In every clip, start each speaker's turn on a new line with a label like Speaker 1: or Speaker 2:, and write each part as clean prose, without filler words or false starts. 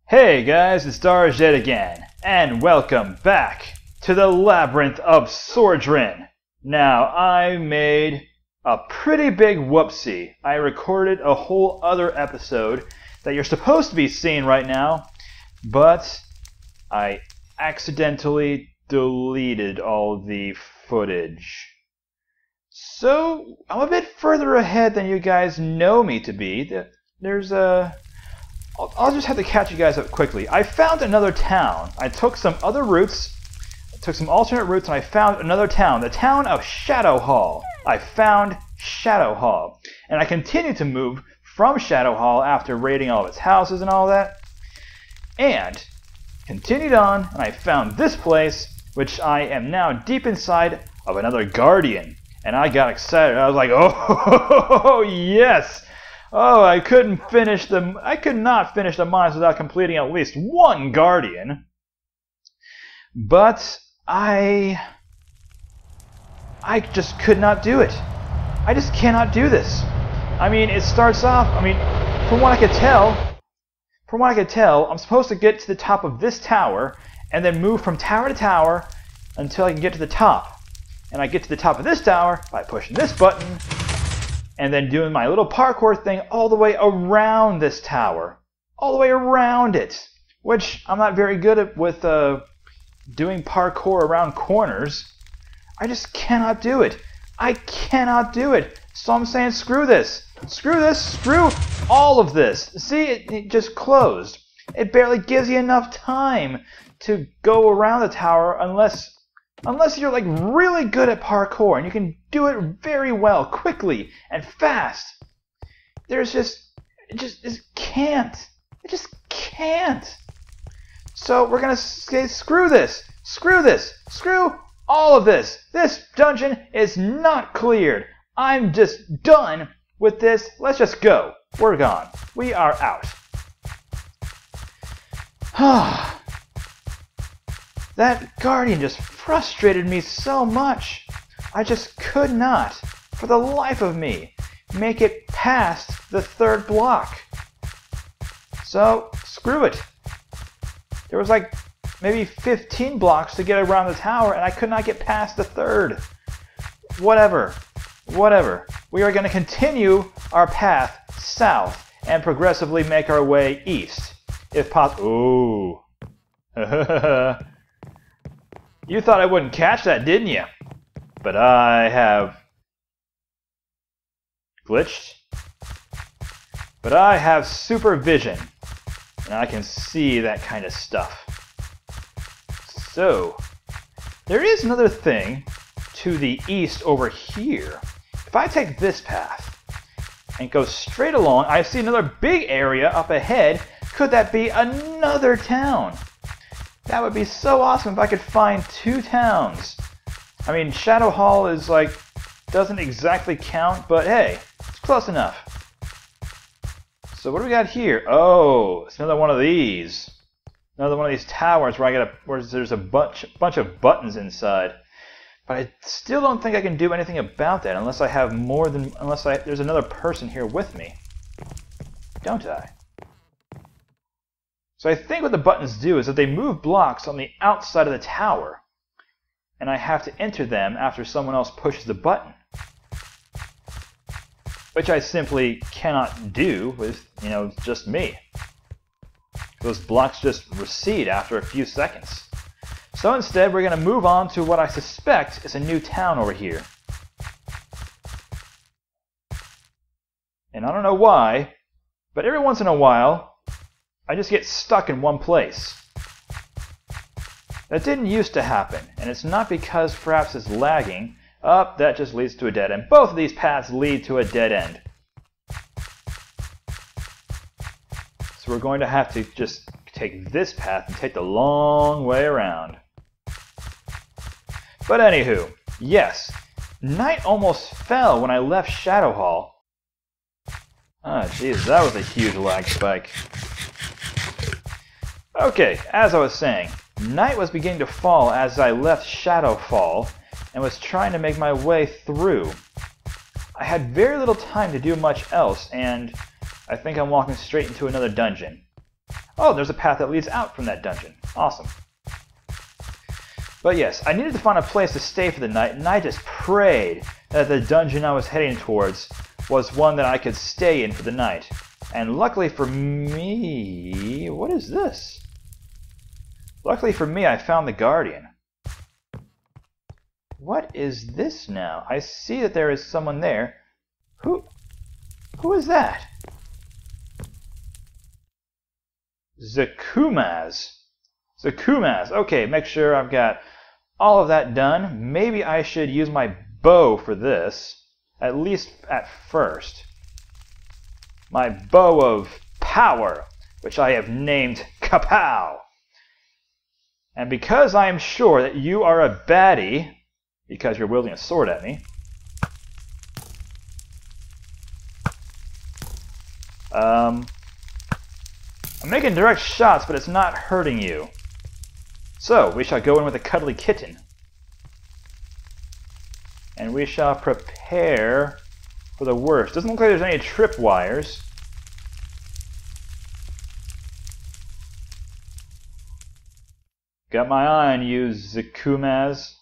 Speaker 1: Hey guys, it's Darjet again, and welcome back to the Labyrinth of Sordrin. Now, I made a pretty big whoopsie. I recorded a whole other episode that you're supposed to be seeing right now, but I accidentally deleted all the footage. So, I'm a bit further ahead than you guys know me to be. There's a... I'll just have to catch you guys up quickly. I found another town. I took some other routes, took some alternate routes, and I found another town. The town of Shadow Hall. I found Shadow Hall. And I continued to move from Shadow Hall after raiding all of its houses and all that. And continued on, and I found this place, which I am now deep inside of another Guardian. And I got excited. I was like, oh, yes! Oh, I could not finish the mines without completing at least one Guardian. But I just could not do it. I just cannot do this. I mean, it starts off, from what I could tell, I'm supposed to get to the top of this tower and then move from tower to tower until I can get to the top. And I get to the top of this tower by pushing this button and then doing my little parkour thing all the way around this tower. All the way around it. Which I'm not very good at with doing parkour around corners. I just cannot do it. I cannot do it. So I'm saying screw this. Screw this. Screw all of this. See, it just closed. It barely gives you enough time to go around the tower unless you're like really good at parkour and you can do it very well, quickly and fast. It just can't. It just can't. So we're gonna say screw this, screw this, screw all of this. This dungeon is not cleared. I'm just done with this. Let's just go. We're gone. We are out. That Guardian just frustrated me so much. I just could not, for the life of me, make it past the third block. So, screw it. There was like maybe 15 blocks to get around the tower, and I could not get past the third. Whatever. We are going to continue our path south and progressively make our way east. If possible. Ooh. You thought I wouldn't catch that, didn't you? But I have glitched. But I have supervision, and I can see that kind of stuff. So, there is another thing to the east over here. If I take this path and go straight along, I see another big area up ahead. Could that be another town? That would be so awesome if I could find two towns. I mean, Shadow Hall is like, doesn't exactly count, but hey, it's close enough. So what do we got here? Oh, it's another one of these. Another one of these towers where there's a bunch of buttons inside. But I still don't think I can do anything about that unless there's another person here with me. Don't I? So I think what the buttons do is that they move blocks on the outside of the tower, and I have to enter them after someone else pushes the button, which I simply cannot do with, just me. Those blocks just recede after a few seconds. So instead, we're going to move on to what I suspect is a new town over here. And I don't know why, but every once in a while, I just get stuck in one place. That didn't used to happen, and it's not because perhaps it's lagging. That just leads to a dead end. Both of these paths lead to a dead end. So we're going to have to just take this path and take the long way around. But anywho, yes, night almost fell when I left Shadow Hall. Ah, jeez, that was a huge lag spike. Okay, as I was saying, night was beginning to fall as I left Shadow Fall and was trying to make my way through. I had very little time to do much else, and I think I'm walking straight into another dungeon. Oh, there's a path that leads out from that dungeon. Awesome. But yes, I needed to find a place to stay for the night, and I just prayed that the dungeon I was heading towards was one that I could stay in for the night. And luckily for me... What is this? Luckily for me, I found the Guardian. What is this now? I see that there is someone there. Who is that? Zakumaz. Zakumaz. Okay, make sure I've got all of that done. Maybe I should use my bow for this, at least at first. My bow of power, which I have named Kapow. And because I am sure that you are a baddie, because you're wielding a sword at me, I'm making direct shots, but it's not hurting you. So, we shall go in with a cuddly kitten. And we shall prepare for the worst. Doesn't look like there's any tripwires. Got my eye on you, Zakumaz.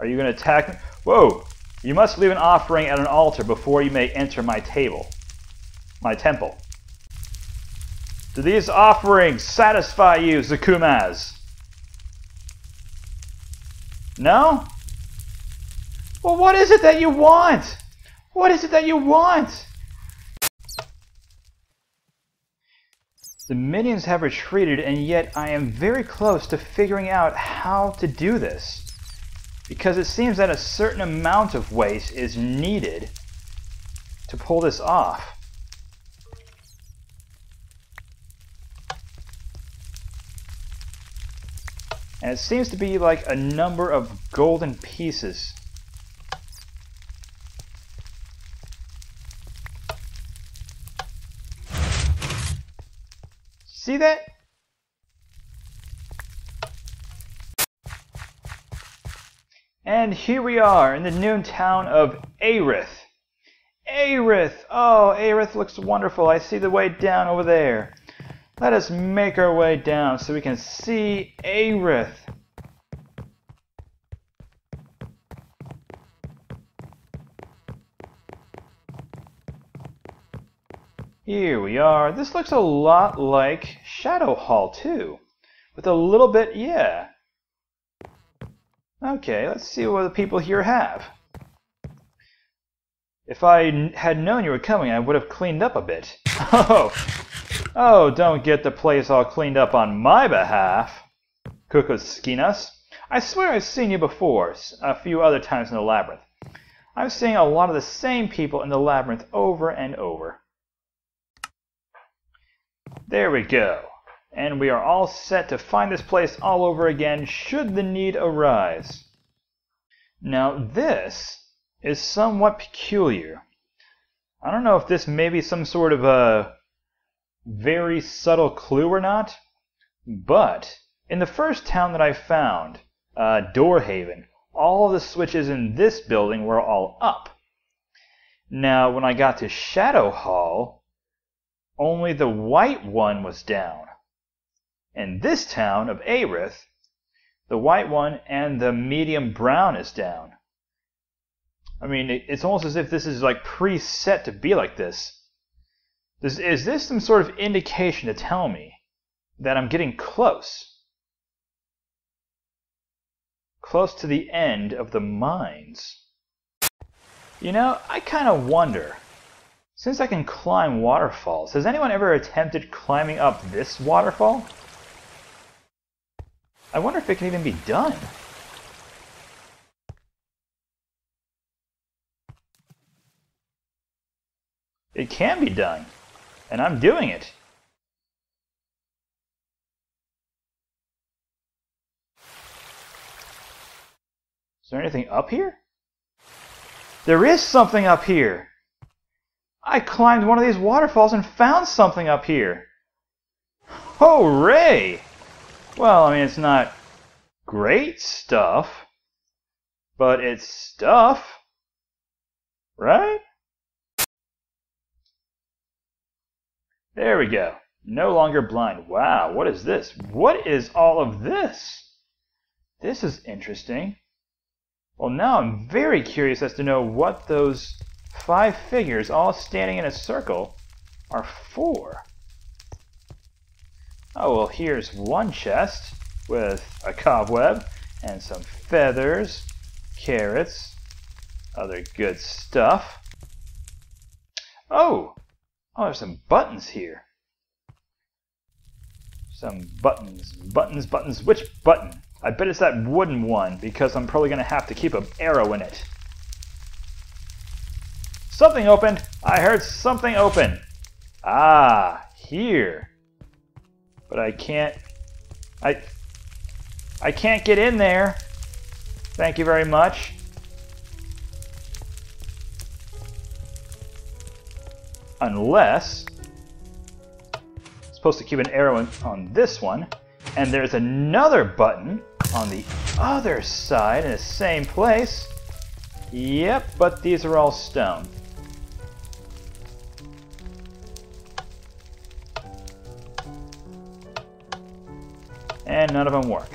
Speaker 1: Are you going to attack me? Whoa! You must leave an offering at an altar before you may enter my temple. Do these offerings satisfy you, Zakumaz? No? Well, what is it that you want? What is it that you want? The minions have retreated, and yet I am very close to figuring out how to do this. Because it seems that a certain amount of waste is needed to pull this off. And it seems to be like a number of golden pieces. See that? And here we are in the noon town of Labyrinth. Labyrinth! Oh, Labyrinth looks wonderful. I see the way down over there. Let us make our way down so we can see Labyrinth. Here we are. This looks a lot like Shadow Hall too. With a little bit, yeah. Okay, let's see what the people here have. If I had known you were coming, I would have cleaned up a bit. Oh, don't get the place all cleaned up on my behalf, Kukuskinas. I swear I've seen you before, a few other times in the Labyrinth. I'm seeing a lot of the same people in the Labyrinth over and over. There we go. And we are all set to find this place all over again, should the need arise. Now this is somewhat peculiar. I don't know if this may be some sort of a very subtle clue or not, but in the first town that I found, Doorhaven, all of the switches in this building were all up. Now when I got to Shadow Hall, only the white one was down. In this town of Labyrinth, the white one and the medium brown is down. I mean, it's almost as if this is like preset to be like this. Is this some sort of indication to tell me that I'm getting close? Close to the end of the mines. You know, I kind of wonder, since I can climb waterfalls, has anyone ever attempted climbing up this waterfall? I wonder if it can even be done. It can be done, and I'm doing it. Is there anything up here? There is something up here! I climbed one of these waterfalls and found something up here! Hooray! Well, I mean, it's not great stuff, but it's stuff, right? There we go. No longer blind. Wow, what is this? What is all of this? This is interesting. Well, now I'm very curious as to know what those 5 figures all standing in a circle are for. Oh, well, here's one chest with a cobweb and some feathers, carrots, other good stuff. Oh, there's some buttons here. Some buttons. Which button? I bet it's that wooden one, because I'm probably going to have to keep an arrow in it. Something opened! I heard something open! Ah, here. But I can't... I can't get in there. Thank you very much. Unless... I'm supposed to keep an arrow on this one. And there's another button on the other side in the same place. Yep, but these are all stone. And none of them work.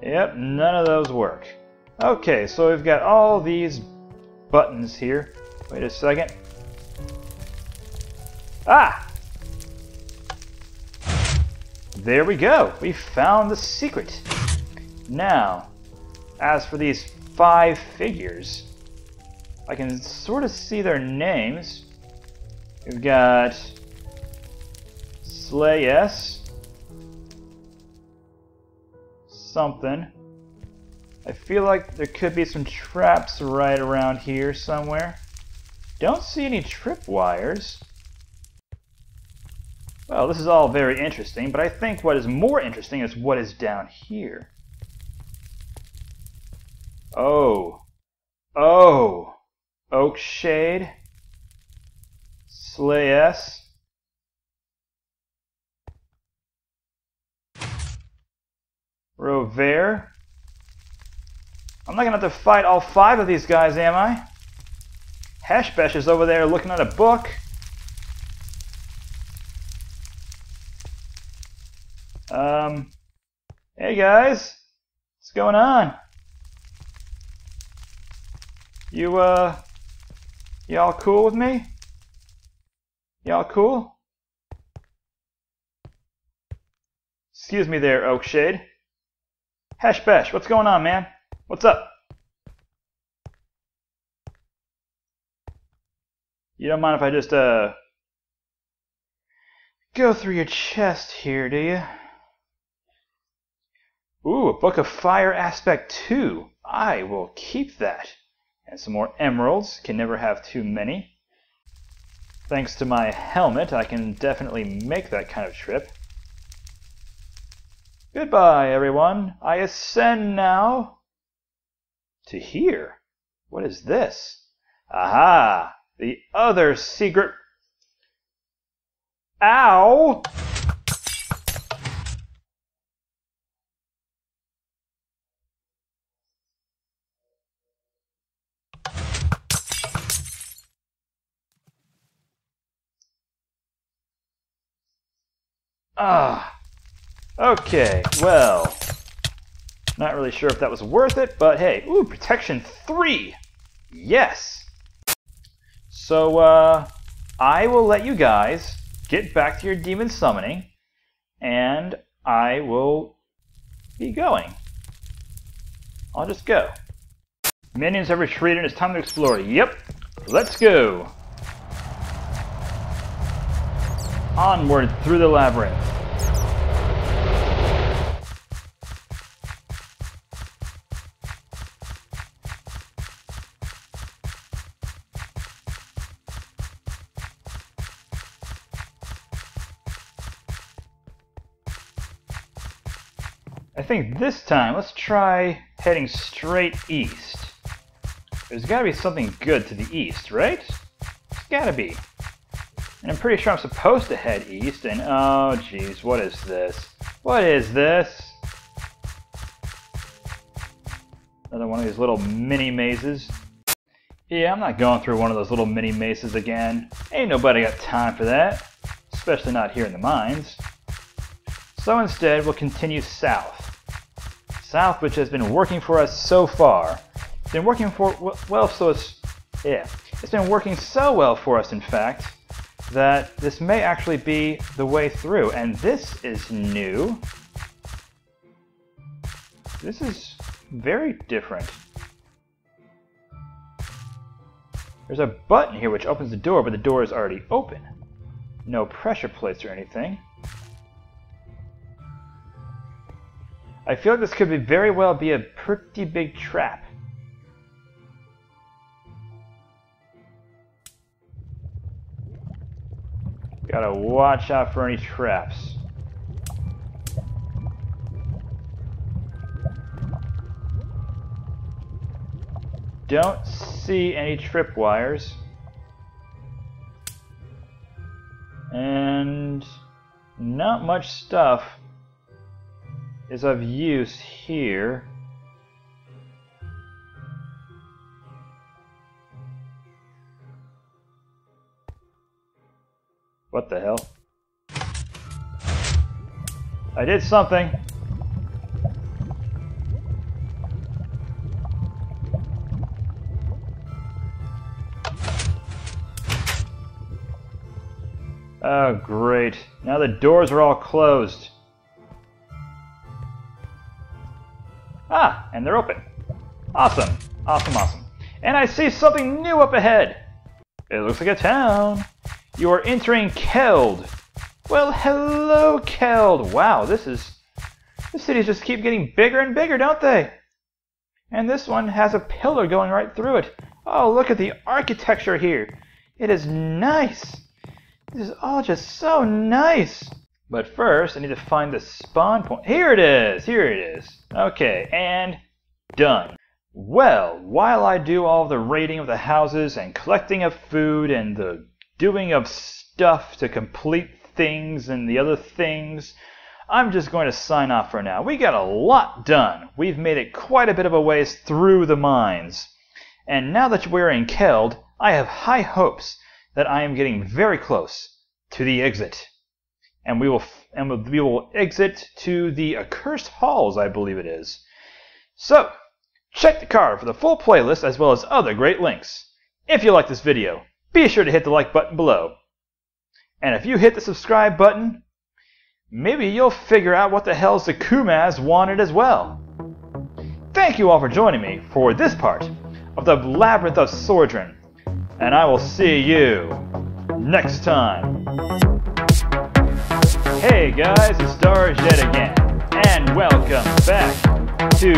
Speaker 1: Yep, none of those work. Okay, so we've got all these buttons here. Wait a second. Ah! There we go. We found the secret. Now, as for these 5 figures, I can sort of see their names. We've got Slay S. Something. I feel like there could be some traps right around here somewhere. Don't see any tripwires. Well, this is all very interesting, but I think what is more interesting is what is down here. Oh. Oak Shade. Slay S. Rover. I'm not going to have to fight all 5 of these guys, am I? Hashbesh is over there looking at a book. Hey guys. What's going on? Y'all cool with me? Y'all cool? Excuse me there, Oakshade. Hashbesh, what's going on, man? What's up? You don't mind if I just, go through your chest here, do you? Ooh, a Book of Fire Aspect 2. I will keep that. And some more emeralds. Can never have too many. Thanks to my helmet, I can definitely make that kind of trip. Goodbye, everyone. I ascend now to here. What is this? Aha! The other secret... Ow! Ah! Okay, well... Not really sure if that was worth it, but hey. Ooh, protection 3! Yes! So, I will let you guys get back to your demon summoning, and I will be going. I'll just go. Minions have retreated, it's time to explore. Yep, let's go! Onward through the labyrinth. I think this time, let's try heading straight east. There's gotta be something good to the east, right? There's gotta be. And I'm pretty sure I'm supposed to head east, and oh geez, what is this? What is this? Another one of these little mini mazes. Yeah, I'm not going through one of those little mini mazes again. Ain't nobody got time for that. Especially not here in the mines. So instead, we'll continue south. South, which has been working for us so far. It's been working it's been working so well for us, in fact, that this may actually be the way through. And this is new. This is very different. There's a button here which opens the door, but the door is already open. No pressure plates or anything. I feel like this could very well be a pretty big trap. Gotta watch out for any traps. Don't see any tripwires. And not much stuff is of use here. What the hell? I did something. Oh, great. Now the doors are all closed. Ah, and they're open. Awesome. Awesome, awesome. And I see something new up ahead. It looks like a town. You are entering Keld. Well, hello, Keld. Wow, the cities just keep getting bigger and bigger, don't they? And this one has a pillar going right through it. Oh, look at the architecture here. It is nice. This is all just so nice. But first, I need to find the spawn point. Here it is. Here it is. Okay, and done. Well, while I do all the raiding of the houses and collecting of food and the doing of stuff to complete things and the other things, I'm just going to sign off for now. We got a lot done. We've made it quite a bit of a ways through the mines. And now that we're in Keld, I have high hopes that I am getting very close to the exit. And we will exit to the Accursed Halls, I believe it is. So, check the card for the full playlist as well as other great links. If you like this video, be sure to hit the like button below. And if you hit the subscribe button, maybe you'll figure out what the hell the Kumaz wanted as well. Thank you all for joining me for this part of the Labyrinth of Sordrin. And I will see you next time. Hey guys, it's Stars yet again, and welcome back to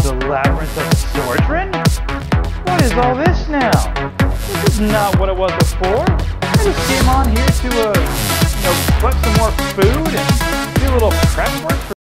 Speaker 1: the Labyrinth of Sordrin? What is all this now? This is not what it was before. I just came on here to, collect some more food and do a little prep work for